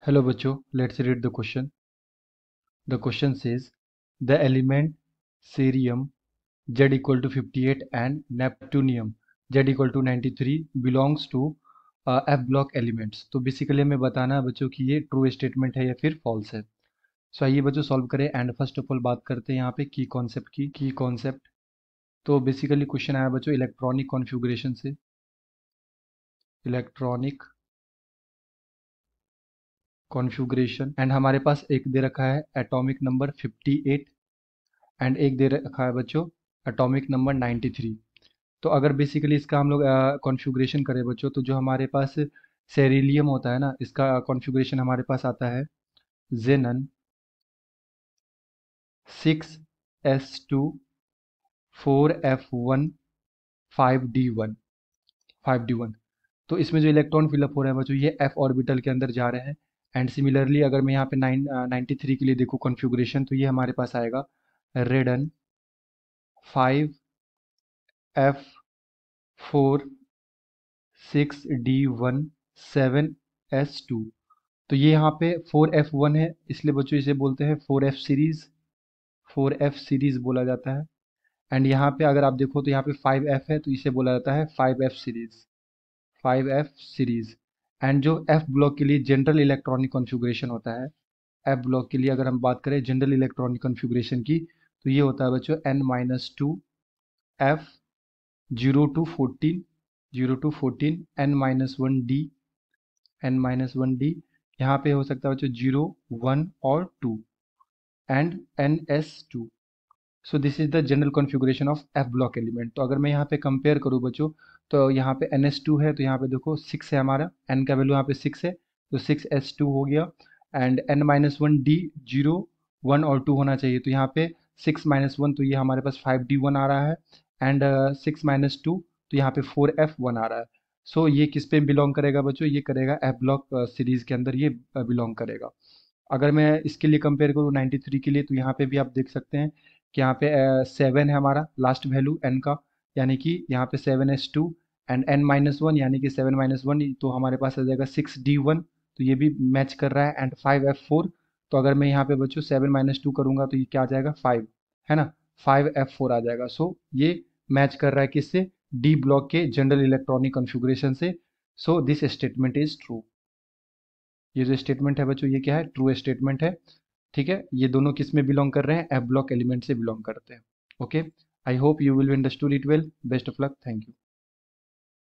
Hello बच्चों, let's read the question. The question says the element cerium Z equal to 58 and neptunium Z equal to 93 belongs to F block elements. तो basically हमें बताना है बच्चों कि ये true statement है या फिर फॉल्स है. सो आइए बच्चों सॉल्व करें एंड फर्स्ट ऑफ ऑल बात करते हैं यहाँ पे की कॉन्सेप्ट की. की कॉन्सेप्ट तो बेसिकली क्वेश्चन आया बच्चों इलेक्ट्रॉनिक कॉन्फ़िगरेशन से. इलेक्ट्रॉनिक कॉन्फ़िगरेशन एंड हमारे पास एक दे रखा है एटॉमिक नंबर 58 एंड एक दे रखा है बच्चों एटॉमिक नंबर 93. तो अगर बेसिकली इसका हम लोग कॉन्फ़िगरेशन करें बच्चों तो जो हमारे पास सेरिलियम होता है ना इसका कॉन्फ़िगरेशन हमारे पास आता है जेनन 6s2 4f1 5d1 5d1. तो इसमें जो इलेक्ट्रॉन फिलअप हो रहे हैं बच्चों ये f ऑर्बिटल के अंदर जा रहे हैं. एंड सिमिलरली अगर मैं यहाँ पे 93 के लिए देखूँ कॉन्फ़िगरेशन तो ये हमारे पास आएगा रेडन 5f4 6d1 7s2. तो ये यहाँ पे 4f1 है इसलिए बच्चों इसे बोलते हैं 4f सीरीज बोला जाता है. एंड यहाँ पे अगर आप देखो तो यहाँ पे 5f है तो इसे बोला जाता है 5f सीरीज. एंड जो f ब्लॉक के लिए जनरल इलेक्ट्रॉनिक कॉन्फ़िगरेशन होता है f ब्लॉक के लिए अगर हम बात करें जनरल इलेक्ट्रॉनिक कॉन्फ़िगरेशन की तो ये होता है बच्चों n-2 f 0 to 14 n-1d यहाँ पे हो सकता है बच्चों 0 1 और 2 and ns2. So this is the general configuration of f block element. तो अगर मैं यहाँ पे कंपेयर करूँ बच्चों तो यहाँ पे ns2 है तो यहाँ पे देखो 6 है हमारा n का वैल्यू यहाँ पे 6 है तो 6s2 हो गया. एंड n-1d 0 1 और 2 होना चाहिए तो यहाँ पे 6-1 तो ये हमारे पास 5d1 आ रहा है. एंड 6-2 तो यहाँ पे 4f1 आ रहा है. सो ये किस पे बिलोंग करेगा बच्चों ये करेगा f ब्लॉक सीरीज के अंदर ये बिलोंग करेगा. अगर मैं इसके लिए कंपेयर करूँ 93 के लिए तो यहाँ पे भी आप देख सकते हैं कि यहाँ पे 7 है हमारा लास्ट वैल्यू n का यानी कि यहाँ पे 7s2 एंड n-1 यानी कि 7-1 तो हमारे पास आ जाएगा 6d1 तो ये भी मैच कर रहा है. एंड 5f4 तो अगर मैं यहाँ पे बच्चों 7-2 करूँगा तो ये क्या आ जाएगा 5 है ना 5f4 आ जाएगा. सो ये मैच कर रहा है किससे डी ब्लॉक के जनरल इलेक्ट्रॉनिक कॉन्फ़िगरेशन से. So this statement is true. ये जो स्टेटमेंट है बच्चों ये क्या है ट्रू स्टेटमेंट है. ठीक है ये दोनों किस में बिलोंग कर रहे हैं एफ ब्लॉक एलिमेंट से बिलोंग करते हैं. Okay I hope you will understood it well. Best of luck. Thank you.